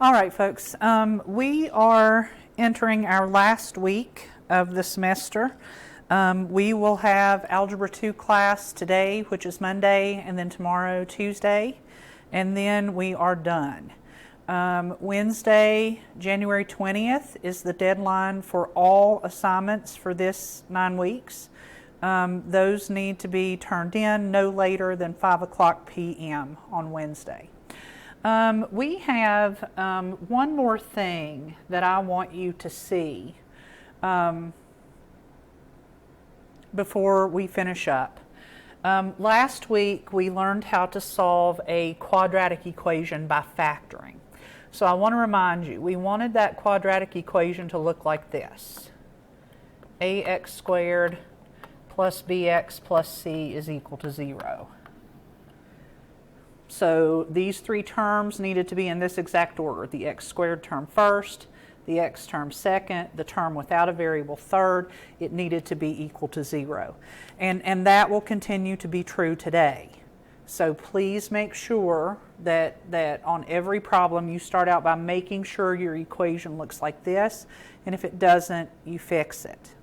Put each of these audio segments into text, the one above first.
All right, folks, we are entering our last week of the semester. We will have Algebra 2 class today, which is Monday, and then tomorrow, Tuesday, and then we are done. Wednesday, January 20th is the deadline for all assignments for this 9 weeks. Those need to be turned in no later than 5 o'clock p.m. on Wednesday. We have one more thing that I want you to see before we finish up. Last week we learned how to solve a quadratic equation by factoring. So I want to remind you, we wanted that quadratic equation to look like this. ax squared plus bx plus c is equal to 0. So these three terms needed to be in this exact order. The x squared term first, the x term second, the term without a variable third. It needed to be equal to 0. And that will continue to be true today. So please make sure that on every problem you start out by making sure your equation looks like this, and if it doesn't, you fix it.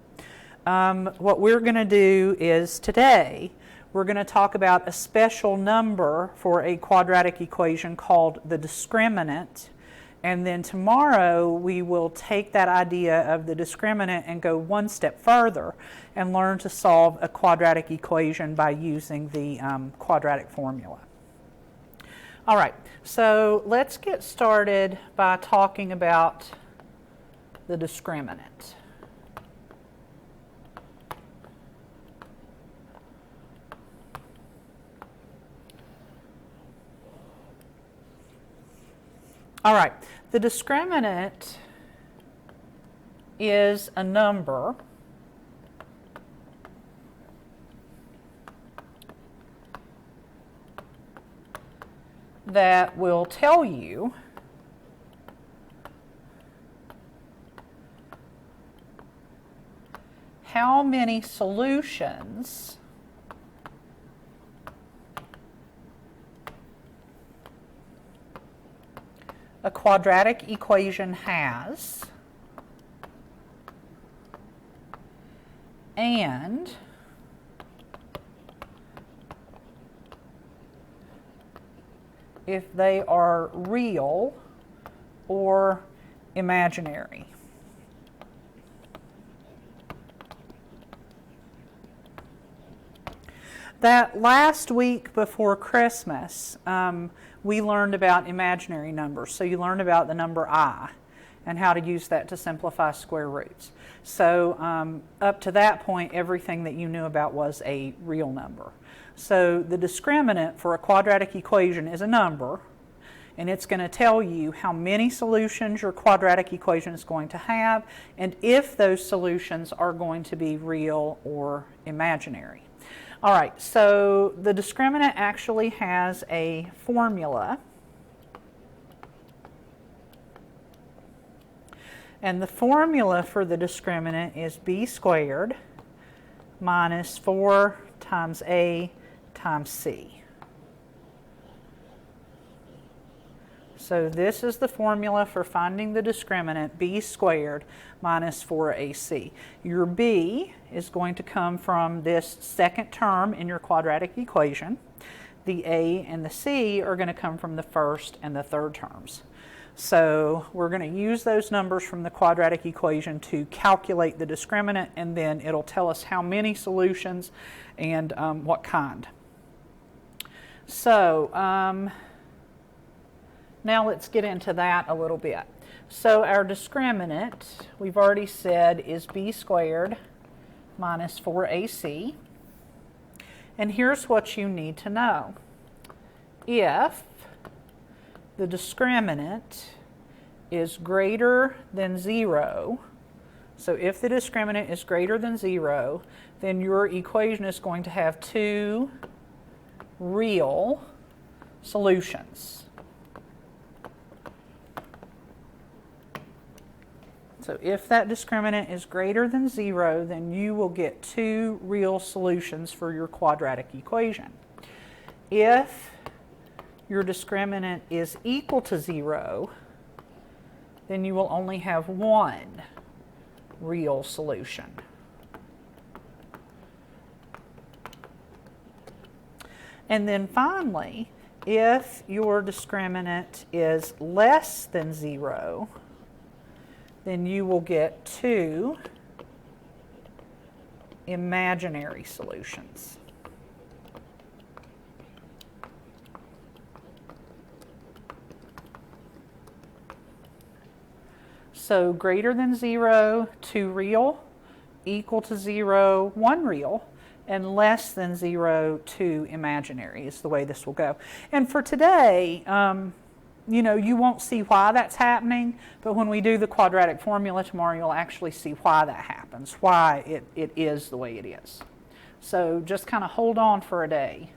What we're going to do is today, we're going to talk about a special number for a quadratic equation called the discriminant. And then tomorrow we will take that idea of the discriminant and go one step further and learn to solve a quadratic equation by using the quadratic formula. All right, so let's get started by talking about the discriminant. All right, the discriminant is a number that will tell you how many solutions a quadratic equation has, and if they are real or imaginary. That last week before Christmas, we learned about imaginary numbers. So you learned about the number I and how to use that to simplify square roots. So up to that point, everything that you knew about was a real number. So the discriminant for a quadratic equation is a number, and it's going to tell you how many solutions your quadratic equation is going to have, and if those solutions are going to be real or imaginary. All right, so the discriminant actually has a formula. And the formula for the discriminant is b squared minus 4 times a times c. So this is the formula for finding the discriminant, b squared minus 4ac. Your b is going to come from this second term in your quadratic equation. The a and the c are going to come from the first and the third terms. So we're going to use those numbers from the quadratic equation to calculate the discriminant, and then it'll tell us how many solutions and what kind. So now let's get into that a little bit. So our discriminant, we've already said, is b squared minus 4ac. And here's what you need to know. If the discriminant is greater than 0, so if the discriminant is greater than 0, then your equation is going to have two real solutions. So if that discriminant is greater than 0, then you will get two real solutions for your quadratic equation. If your discriminant is equal to 0, then you will only have one real solution. And then finally, if your discriminant is less than 0, then you will get two imaginary solutions. So greater than 0, 2 real, equal to 0, 1 real, and less than 0, 2 imaginary is the way this will go. And for today, you know, you won't see why that's happening, but when we do the quadratic formula tomorrow, you'll actually see why that happens, why it is the way it is. So just kind of hold on for a day,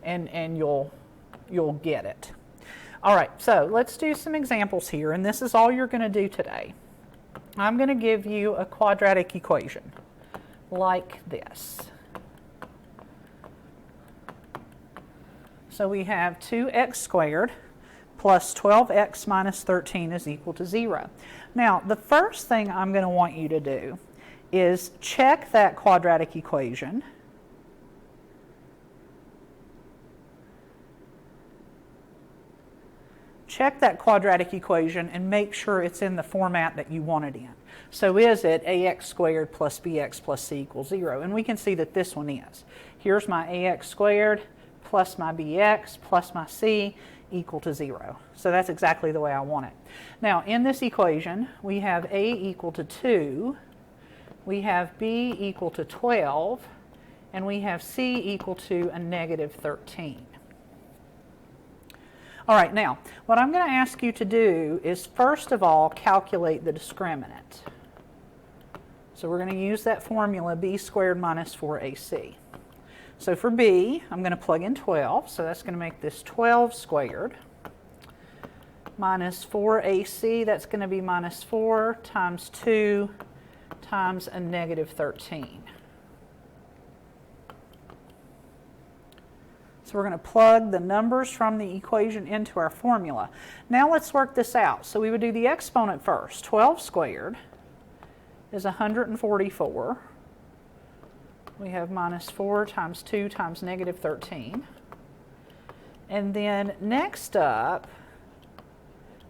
and you'll get it. All right, so let's do some examples here, and this is all you're going to do today. I'm going to give you a quadratic equation like this. So we have 2x squared plus 12x minus 13 is equal to 0. Now, the first thing I'm going to want you to do is check that quadratic equation. Check that quadratic equation and make sure it's in the format that you want it in. So is it ax squared plus bx plus c equals 0? And we can see that this one is. Here's my ax squared plus my bx plus my c equal to 0. So that's exactly the way I want it. Now, in this equation, we have a equal to 2, we have b equal to 12, and we have c equal to a negative 13. All right, now, what I'm going to ask you to do is, first of all, calculate the discriminant. So we're going to use that formula, b squared minus 4ac. So for b, I'm going to plug in 12, so that's going to make this 12 squared minus 4ac, that's going to be minus 4 times 2 times a negative 13. So we're going to plug the numbers from the equation into our formula. Now let's work this out. So we would do the exponent first. 12 squared is 144. We have minus 4 times 2 times negative 13. And then next up,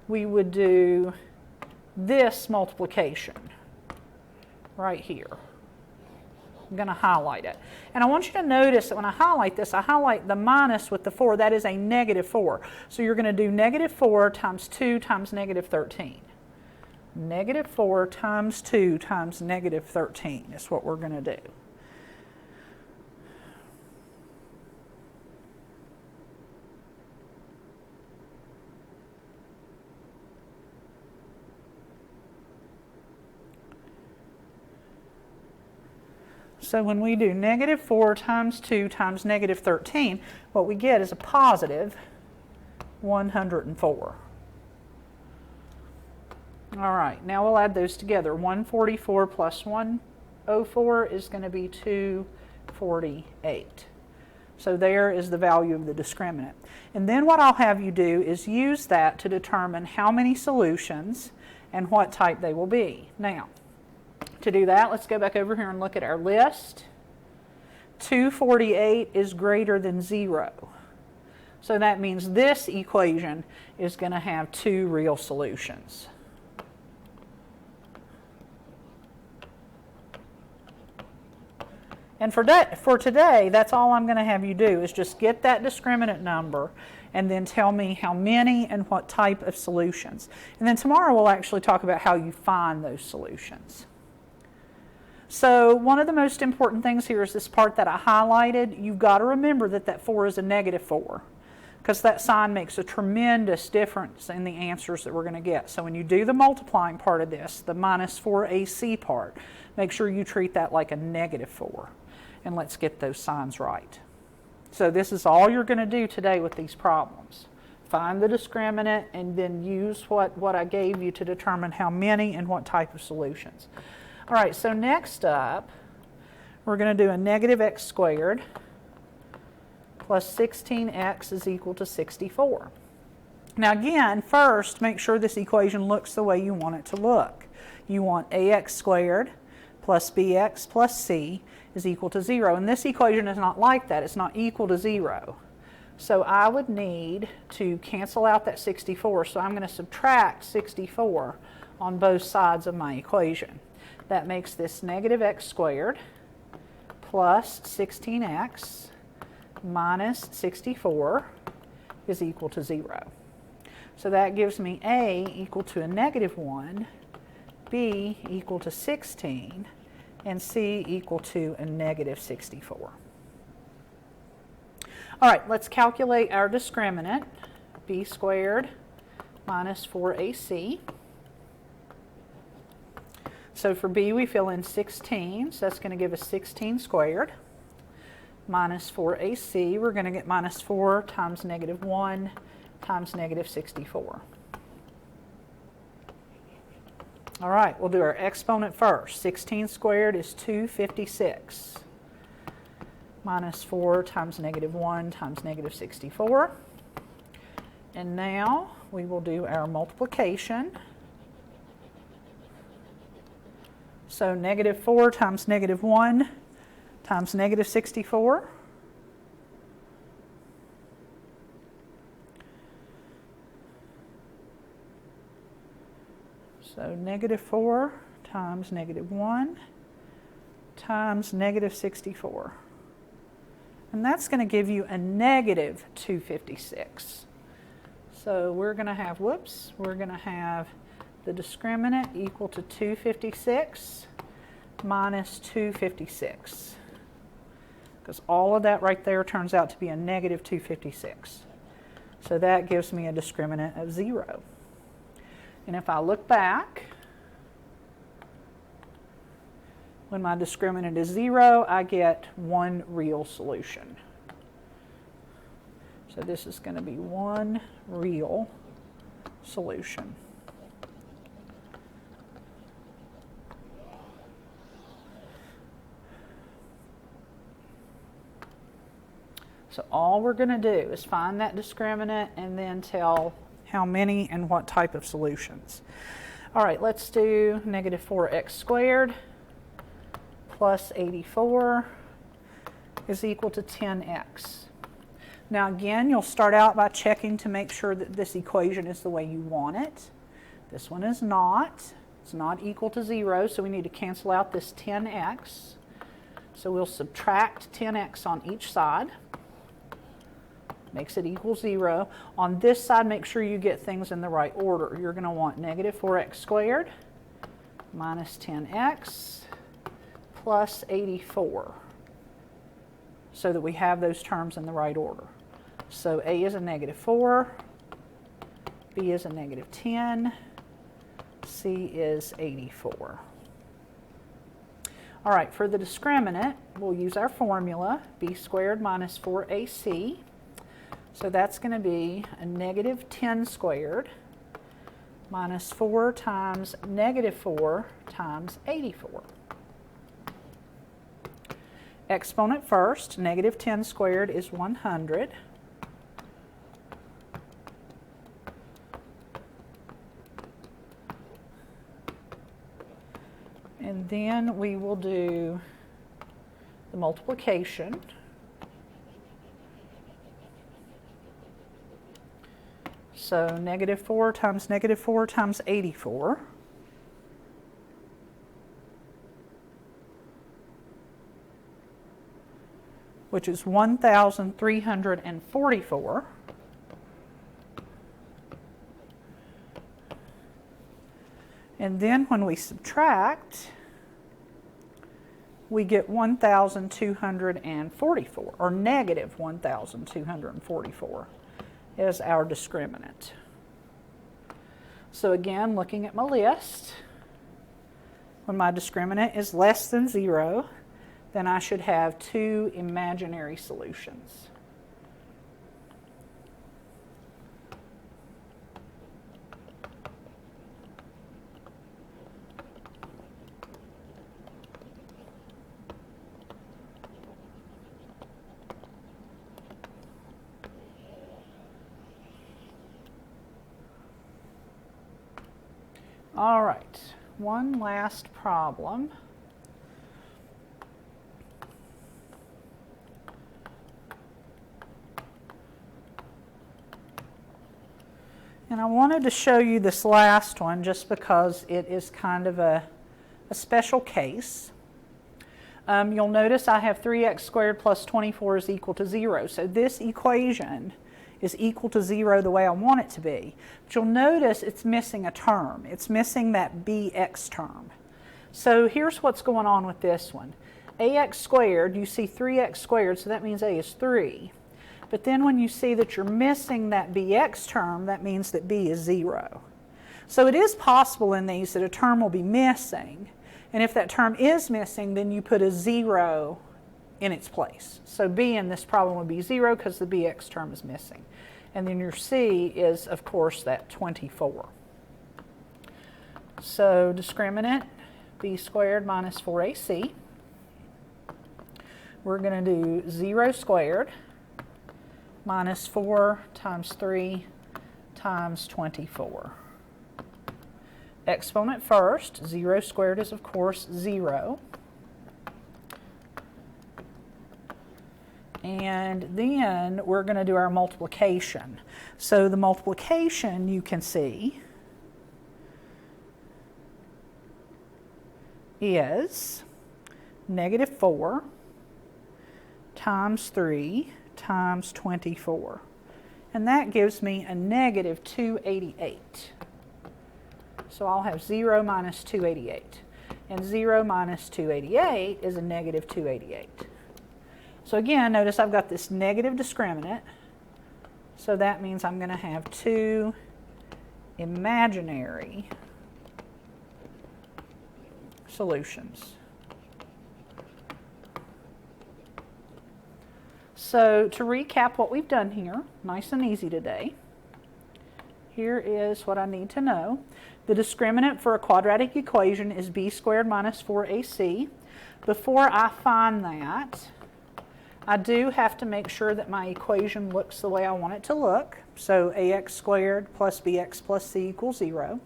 we would do this multiplication right here. I'm going to highlight it. And I want you to notice that when I highlight this, I highlight the minus with the 4. That is a negative 4. So you're going to do negative 4 times 2 times negative 13. Negative 4 times 2 times negative 13 is what we're going to do. So when we do negative 4 times 2 times negative 13, what we get is a positive 104. All right, now we'll add those together. 144 plus 104 is going to be 248. So there is the value of the discriminant. And then what I'll have you do is use that to determine how many solutions and what type they will be. Now, to do that, let's go back over here and look at our list. 248 is greater than 0. So that means this equation is going to have two real solutions. And for today, that's all I'm going to have you do is just get that discriminant number and then tell me how many and what type of solutions. And then tomorrow we'll actually talk about how you find those solutions. So one of the most important things here is this part that I highlighted. You've got to remember that that 4 is a negative 4 because that sign makes a tremendous difference in the answers that we're going to get. So when you do the multiplying part of this, the minus 4ac part, make sure you treat that like a negative 4. And let's get those signs right. So this is all you're going to do today with these problems. Find the discriminant and then use what I gave you to determine how many and what type of solutions. All right, so next up, we're going to do a negative x squared plus 16x is equal to 64. Now again, first make sure this equation looks the way you want it to look. You want ax squared plus bx plus c is equal to 0. And this equation is not like that. It's not equal to 0. So I would need to cancel out that 64. So I'm going to subtract 64 on both sides of my equation. That makes this negative x squared plus 16x minus 64 is equal to 0. So that gives me a equal to a negative 1, b equal to 16, and c equal to a negative 64. All right, let's calculate our discriminant, b squared minus 4ac. So for b, we fill in 16, so that's going to give us 16 squared. Minus 4ac, we're going to get minus 4 times negative 1 times negative 64. All right, we'll do our exponent first. 16 squared is 256. Minus 4 times negative 1 times negative 64. And now we will do our multiplication. So negative 4 times negative 1 times negative 64. So negative 4 times negative 1 times negative 64. And that's going to give you a negative 256. So we're going to have, we're going to have the discriminant equal to 256 minus 256. Because all of that right there turns out to be a negative 256. So that gives me a discriminant of 0. And if I look back, when my discriminant is 0, I get one real solution. So this is going to be one real solution. So all we're going to do is find that discriminant and then tell how many and what type of solutions. All right, let's do negative 4x squared plus 84 is equal to 10x. Now again, you'll start out by checking to make sure that this equation is the way you want it. This one is not. It's not equal to 0, so we need to cancel out this 10x. So we'll subtract 10x on each side. Makes it equal 0. On this side, make sure you get things in the right order. You're going to want negative 4x squared minus 10x plus 84 so that we have those terms in the right order. So a is a negative 4, b is a negative 10, c is 84. All right, for the discriminant, we'll use our formula, b squared minus 4ac. So that's going to be a negative 10 squared minus 4 times negative 4 times 84. Exponent first, negative 10 squared is 100. And then we will do the multiplication. So negative 4 times negative 4 times 84. Which is 1,344. And then when we subtract, we get 1,244, or negative 1,244 is our discriminant. So again, looking at my list, when my discriminant is less than 0, then I should have two imaginary solutions. All right, one last problem. And I wanted to show you this last one just because it is kind of a special case. You'll notice I have 3x squared plus 24 is equal to 0. So this equation is equal to 0 the way I want it to be. But you'll notice it's missing a term. It's missing that bx term. So here's what's going on with this one. Ax squared, you see 3x squared, so that means a is 3. But then when you see that you're missing that bx term, that means that b is 0. So it is possible in these that a term will be missing. And if that term is missing, then you put a 0 in its place. So b in this problem would be 0 because the bx term is missing. And then your c is, of course, that 24. So discriminant b squared minus 4ac. We're going to do 0 squared minus 4 times 3 times 24. Exponent first. 0 squared is, of course, 0. And then we're going to do our multiplication. So the multiplication, you can see, is negative 4 times 3 times 24. And that gives me a negative 288. So I'll have 0 minus 288. And 0 minus 288 is a negative 288. So again, notice I've got this negative discriminant. So that means I'm going to have two imaginary solutions. So to recap what we've done here, nice and easy today. Here is what I need to know. The discriminant for a quadratic equation is b squared minus 4ac. Before I find that, I do have to make sure that my equation looks the way I want it to look. So ax squared plus bx plus c equals 0.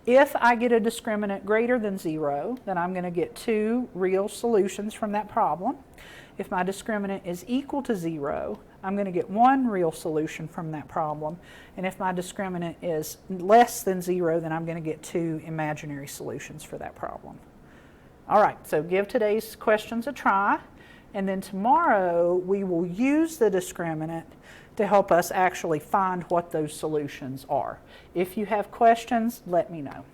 If I get a discriminant greater than 0, then I'm going to get two real solutions from that problem. If my discriminant is equal to 0, I'm going to get one real solution from that problem. And if my discriminant is less than 0, then I'm going to get two imaginary solutions for that problem. All right, so give today's questions a try. And then tomorrow we will use the discriminant to help us actually find what those solutions are. If you have questions, let me know.